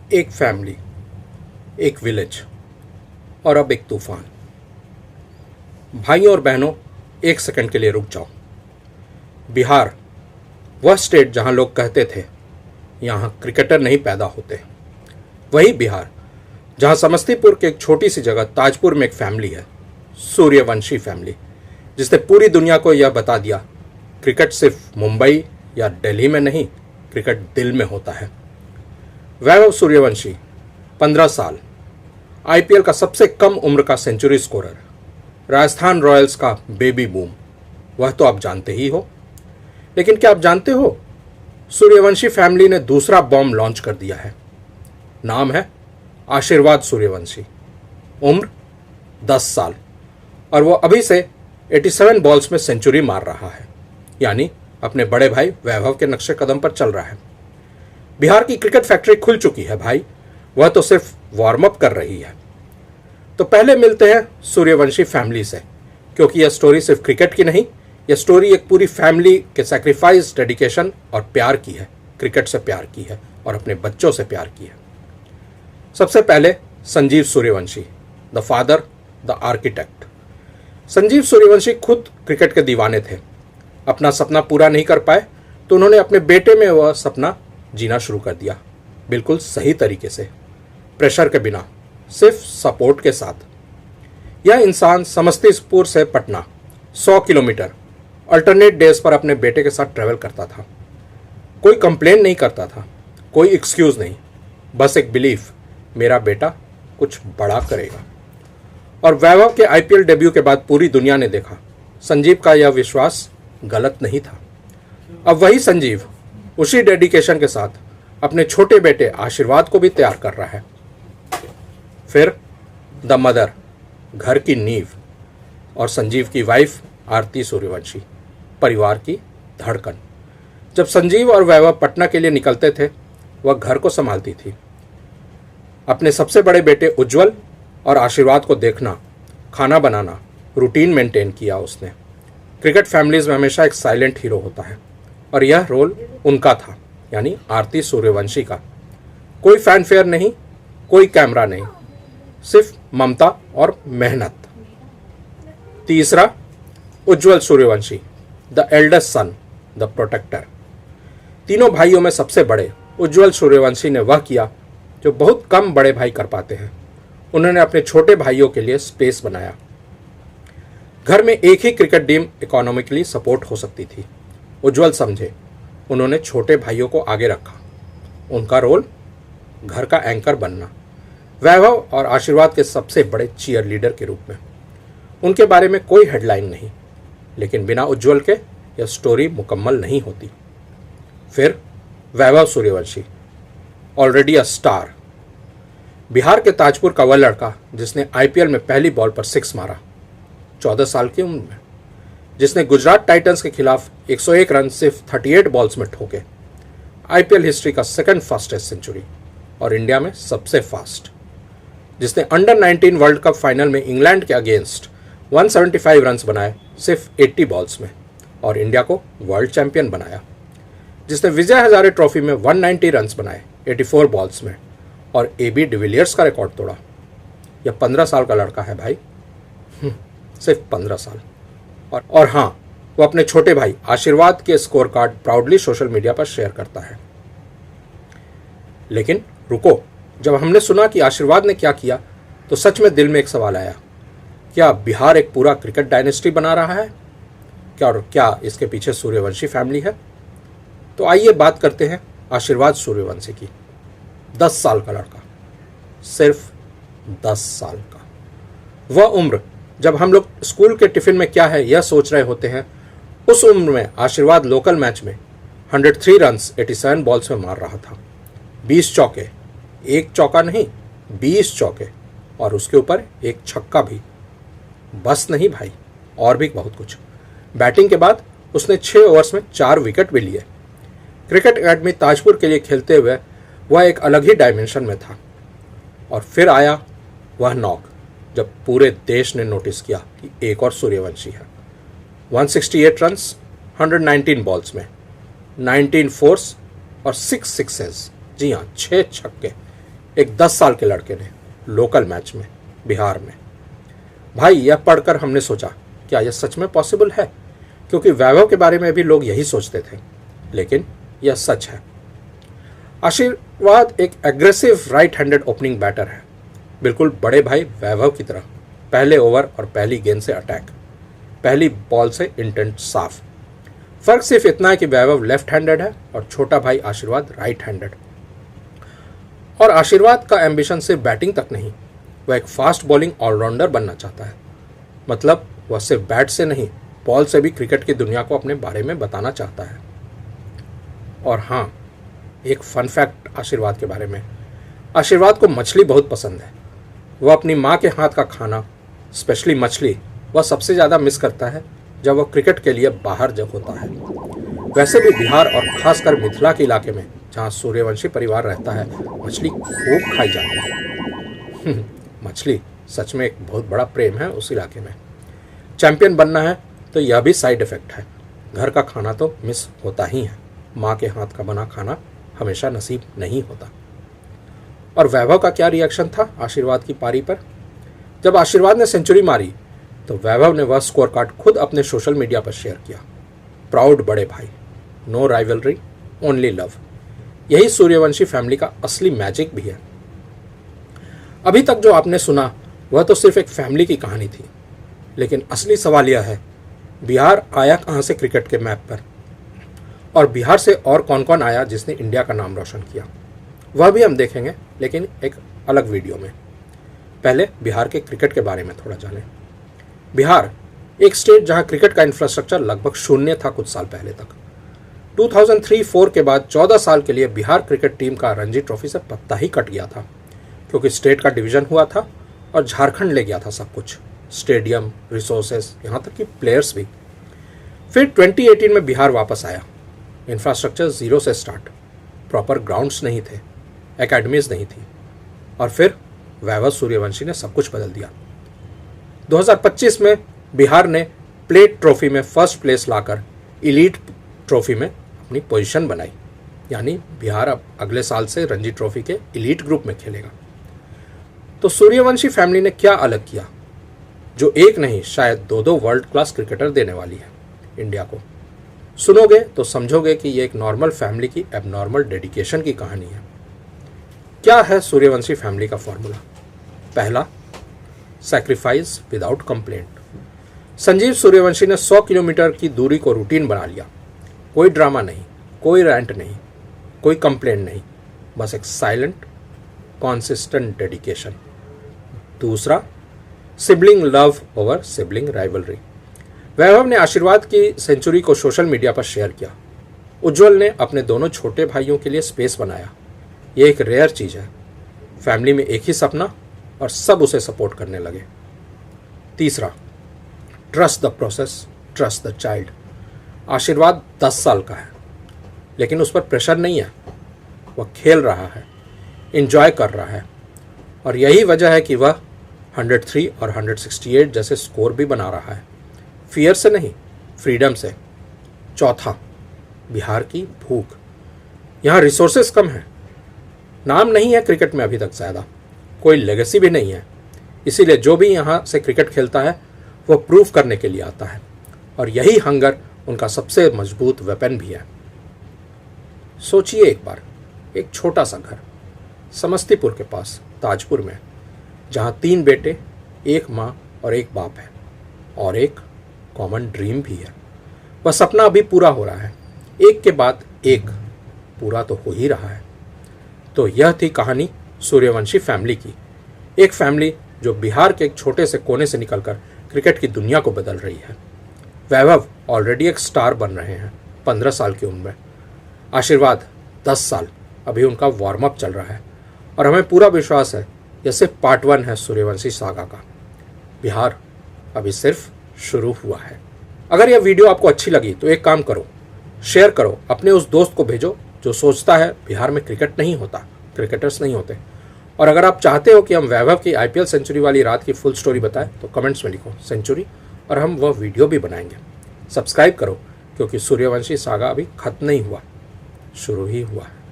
एक फैमिली, एक विलेज और अब एक तूफान। भाइयों और बहनों, एक सेकंड के लिए रुक जाओ। बिहार, वह स्टेट जहां लोग कहते थे यहां क्रिकेटर नहीं पैदा होते, वही बिहार जहां समस्तीपुर के एक छोटी सी जगह ताजपुर में एक फैमिली है, सूर्यवंशी फैमिली, जिसने पूरी दुनिया को यह बता दिया क्रिकेट सिर्फ मुंबई या दिल्ली में नहीं, क्रिकेट दिल में होता है। वैभव सूर्यवंशी 15 साल, आईपीएल का सबसे कम उम्र का सेंचुरी स्कोरर, राजस्थान रॉयल्स का बेबी बूम, वह तो आप जानते ही हो। लेकिन क्या आप जानते हो, सूर्यवंशी फैमिली ने दूसरा बॉम्ब लॉन्च कर दिया है। नाम है आशीर्वाद सूर्यवंशी। उम्र 10 साल और वो अभी से 87 बॉल्स में सेंचुरी मार रहा है, यानी अपने बड़े भाई वैभव के नक्शे कदम पर चल रहा है। बिहार की क्रिकेट फैक्ट्री खुल चुकी है भाई, वह तो सिर्फ वार्म अप कर रही है। तो पहले मिलते हैं सूर्यवंशी फैमिली से, क्योंकि यह स्टोरी सिर्फ क्रिकेट की नहीं, यह स्टोरी एक पूरी फैमिली के सैक्रिफाइस, डेडिकेशन और प्यार की है। क्रिकेट से प्यार की है और अपने बच्चों से प्यार की है। सबसे पहले Sanjeev Suryavanshi, the father, the architect. Sanjeev Suryavanshi खुद क्रिकेट के दीवाने थे। अपना सपना पूरा नहीं कर पाए तो उन्होंने अपने बेटे में वह सपना जीना शुरू कर दिया, बिल्कुल सही तरीके से, प्रेशर के बिना, सिर्फ सपोर्ट के साथ। यह इंसान समस्तीपुर से पटना 100 किलोमीटर अल्टरनेट डेज पर अपने बेटे के साथ ट्रैवल करता था। कोई कंप्लेन नहीं करता था, कोई एक्सक्यूज नहीं, बस एक बिलीफ, मेरा बेटा कुछ बड़ा करेगा। और वैभव के आईपीएल डेब्यू के बाद पूरी दुनिया ने देखा संजीव का यह विश्वास गलत नहीं था। अब वही संजीव उसी डेडिकेशन के साथ अपने छोटे बेटे आशीर्वाद को भी तैयार कर रहा है। फिर द मदर, घर की नींव, और संजीव की वाइफ आरती सूर्यवंशी, परिवार की धड़कन। जब संजीव और वैभव पटना के लिए निकलते थे, वह घर को संभालती थी। अपने सबसे बड़े बेटे उज्जवल और आशीर्वाद को देखना, खाना बनाना, रूटीन मेंटेन किया उसने। क्रिकेट फैमिलीज में हमेशा एक साइलेंट हीरो होता है और यह रोल उनका था, यानी आरती सूर्यवंशी का। कोई फैनफेयर नहीं, कोई कैमरा नहीं, सिर्फ ममता और मेहनत। तीसरा, Ujjwal Suryavanshi, the eldest son, the protector. तीनों भाइयों में सबसे बड़े उज्जवल सूर्यवंशी ने वह किया जो बहुत कम बड़े भाई कर पाते हैं। उन्होंने अपने छोटे भाइयों के लिए स्पेस बनाया। घर में एक ही क्रिकेट टीम इकोनॉमिकली सपोर्ट हो सकती थी। उज्जवल समझे, उन्होंने छोटे भाइयों को आगे रखा। उनका रोल घर का एंकर बनना, वैभव और आशीर्वाद के सबसे बड़े चीयर लीडर के रूप में। उनके बारे में कोई हेडलाइन नहीं, लेकिन बिना उज्जवल के यह स्टोरी मुकम्मल नहीं होती। फिर Vaibhav Suryavanshi, already a star, Bihar के ताजपुर का वह लड़का जिसने आईपीएल में पहली बॉल पर 6 मारा, 14 साल की उम्र में, जिसने गुजरात टाइटंस के खिलाफ 101 रन सिर्फ 38 बॉल्स में ठोके, आईपीएल हिस्ट्री का सेकंड फास्टेस्ट सेंचुरी और इंडिया में सबसे फास्ट, जिसने अंडर 19 वर्ल्ड कप फाइनल में इंग्लैंड के अगेंस्ट 175 रन्स बनाए सिर्फ 80 बॉल्स में और इंडिया को वर्ल्ड चैंपियन बनाया, जिसने विजय हजारे ट्रॉफी में 190 रन्स बनाए 84 बॉल्स में और एबी डिविलियर्स का रिकॉर्ड तोड़ा। यह 15 साल का लड़का है भाई, सिर्फ 15 साल। और हाँ, वो अपने छोटे भाई आशीर्वाद के score card proudly social media पर शेयर करता है। लेकिन रुको, जब हमने सुना कि आशीर्वाद ने क्या किया तो सच में दिल में एक सवाल आया, क्या बिहार एक पूरा क्रिकेट डायनेस्टी बना रहा है? क्या इसके पीछे सूर्यवंशी फैमिली है? तो आइए बात करते हैं आशीर्वाद सूर्यवंशी की। 10 साल का लड़का, सिर्फ 10 साल का। वह उम्र जब हम लोग स्कूल के टिफिन में क्या है यह सोच रहे होते हैं, उस उम्र में आशीर्वाद लोकल मैच में 103 रन्स 87 बॉल्स में मार रहा था। 20 चौके, एक चौका नहीं 20 चौके, और उसके ऊपर एक छक्का भी। बस नहीं भाई, और भी बहुत कुछ। बैटिंग के बाद उसने 6 ओवर्स में 4 विकेट भी लिए। क्रिकेट एकेडमी ताजपुर के लिए खेलते हुए वह एक अलग ही डायमेंशन में था। और फिर आया वह नॉक, जब पूरे देश ने नोटिस किया कि एक और सूर्यवंशी है। 168 रन्स 119 बॉल्स में, 19 फोर्स और 6 सिक्सेस, जी हाँ 6 छक्के, एक 10 साल के लड़के ने लोकल मैच में बिहार में। भाई यह पढ़कर हमने सोचा क्या यह सच में पॉसिबल है, क्योंकि वैभव के बारे में भी लोग यही सोचते थे, लेकिन यह सच है। आशीर्वाद एक aggressive right handed opening batter है, बिल्कुल बड़े भाई वैभव की तरह। पहले ओवर और पहली गेंद से अटैक, पहली बॉल से इंटेंट साफ। फर्क सिर्फ इतना है कि वैभव लेफ्ट हैंडेड है और छोटा भाई आशीर्वाद राइट हैंडेड। और आशीर्वाद का एम्बिशन सिर्फ बैटिंग तक नहीं, वह एक फास्ट बॉलिंग ऑलराउंडर बनना चाहता है। मतलब वह सिर्फ बैट से नहीं, बॉल से भी क्रिकेट की दुनिया को अपने बारे में बताना चाहता है। और हाँ, एक फन फैक्ट आशीर्वाद के बारे में, आशीर्वाद को मछली बहुत पसंद है। वह अपनी माँ के हाथ का खाना, स्पेशली मछली, वह सबसे ज़्यादा मिस करता है जब वह क्रिकेट के लिए बाहर जब होता है। वैसे भी बिहार और खासकर मिथिला के इलाके में जहाँ सूर्यवंशी परिवार रहता है, मछली खूब खाई जाती है। मछली सच में एक बहुत बड़ा प्रेम है उस इलाके में। चैंपियन बनना है तो यह भी साइड इफेक्ट है। घर का खाना तो मिस होता ही है, माँ के हाथ का बना खाना हमेशा नसीब नहीं होता। और वैभव का क्या रिएक्शन था आशीर्वाद की पारी पर? जब आशीर्वाद ने सेंचुरी मारी तो वैभव ने वह स्कोर कार्ड खुद अपने सोशल मीडिया पर शेयर किया। प्राउड बड़े भाई, नो राइवलरी, ओनली लव। यही सूर्यवंशी फैमिली का असली मैजिक भी है। अभी तक जो आपने सुना वह तो सिर्फ एक फैमिली की कहानी थी, लेकिन असली सवाल यह है, बिहार आया कहाँ से क्रिकेट के मैप पर? और बिहार से और कौन कौन आया जिसने इंडिया का नाम रोशन किया, वह भी हम देखेंगे, लेकिन एक अलग वीडियो में। पहले बिहार के क्रिकेट के बारे में थोड़ा जानें। बिहार एक स्टेट जहां क्रिकेट का इंफ्रास्ट्रक्चर लगभग शून्य था कुछ साल पहले तक। 2003-04 के बाद 14 साल के लिए बिहार क्रिकेट टीम का रणजी ट्रॉफी से पत्ता ही कट गया था, क्योंकि स्टेट का डिवीजन हुआ था और झारखंड ले गया था सब कुछ, स्टेडियम, रिसोर्सेस, यहाँ तक कि प्लेयर्स भी। फिर 2018 में बिहार वापस आया। इंफ्रास्ट्रक्चर जीरो से स्टार्ट, प्रॉपर ग्राउंड्स नहीं थे, एकेडमीज नहीं थी, और फिर वैभव सूर्यवंशी ने सब कुछ बदल दिया। 2025 में बिहार ने प्लेट ट्रॉफी में फर्स्ट प्लेस लाकर इलीट ट्रॉफी में अपनी पोजीशन बनाई, यानी बिहार अब अगले साल से रणजी ट्रॉफी के इलीट ग्रुप में खेलेगा। तो सूर्यवंशी फैमिली ने क्या अलग किया जो एक नहीं शायद दो वर्ल्ड क्लास क्रिकेटर देने वाली है इंडिया को? सुनोगे तो समझोगे कि ये एक नॉर्मल फैमिली की एबनॉर्मल डेडिकेशन की कहानी है। क्या है सूर्यवंशी फैमिली का फॉर्मूला? पहला, sacrifice without complaint. Sanjeev Suryavanshi ने 100 किलोमीटर की दूरी को रूटीन बना लिया। कोई ड्रामा नहीं, कोई रैंट नहीं, कोई कंप्लेंट नहीं, बस एक साइलेंट कॉन्सिस्टेंट डेडिकेशन। दूसरा, sibling love over sibling rivalry. Vaibhav ने आशीर्वाद की सेंचुरी को सोशल मीडिया पर शेयर किया। उज्जवल ने अपने दोनों छोटे भाइयों के लिए स्पेस बनाया। ये एक रेयर चीज़ है, फैमिली में एक ही सपना और सब उसे सपोर्ट करने लगे। तीसरा, trust the process, trust the child. आशीर्वाद 10 साल का है, लेकिन उस पर प्रेशर नहीं है। वह खेल रहा है, इंजॉय कर रहा है, और यही वजह है कि वह 103 और 168 जैसे स्कोर भी बना रहा है। फियर से नहीं, फ्रीडम से। चौथा, बिहार की भूख। यहाँ रिसोर्सेस कम है, नाम नहीं है क्रिकेट में अभी तक ज़्यादा, कोई लेगेसी भी नहीं है, इसीलिए जो भी यहाँ से क्रिकेट खेलता है वो प्रूव करने के लिए आता है, और यही हंगर उनका सबसे मजबूत वेपन भी है। सोचिए एक बार, एक छोटा सा घर समस्तीपुर के पास ताजपुर में, जहाँ 3 बेटे, 1 माँ और 1 बाप है, और एक कॉमन ड्रीम भी है। वह सपना अभी पूरा हो रहा है, एक के बाद एक पूरा तो हो ही रहा है। तो यह थी कहानी सूर्यवंशी फैमिली की, एक फैमिली जो बिहार के एक छोटे से कोने से निकलकर क्रिकेट की दुनिया को बदल रही है। वैभव ऑलरेडी एक स्टार बन रहे हैं 15 साल की उम्र में। आशीर्वाद 10 साल, अभी उनका वार्म अप चल रहा है, और हमें पूरा विश्वास है यह सिर्फ पार्ट 1 है सूर्यवंशी सागा का। बिहार अभी सिर्फ शुरू हुआ है। अगर यह वीडियो आपको अच्छी लगी तो एक काम करो, शेयर करो, अपने उस दोस्त को भेजो जो सोचता है बिहार में क्रिकेट नहीं होता, क्रिकेटर्स नहीं होते। और अगर आप चाहते हो कि हम वैभव की IPL सेंचुरी वाली रात की फुल स्टोरी बताएं तो कमेंट्स में लिखो सेंचुरी, और हम वह वीडियो भी बनाएंगे। सब्सक्राइब करो, क्योंकि सूर्यवंशी सागा अभी खत्म नहीं हुआ, शुरू ही हुआ है।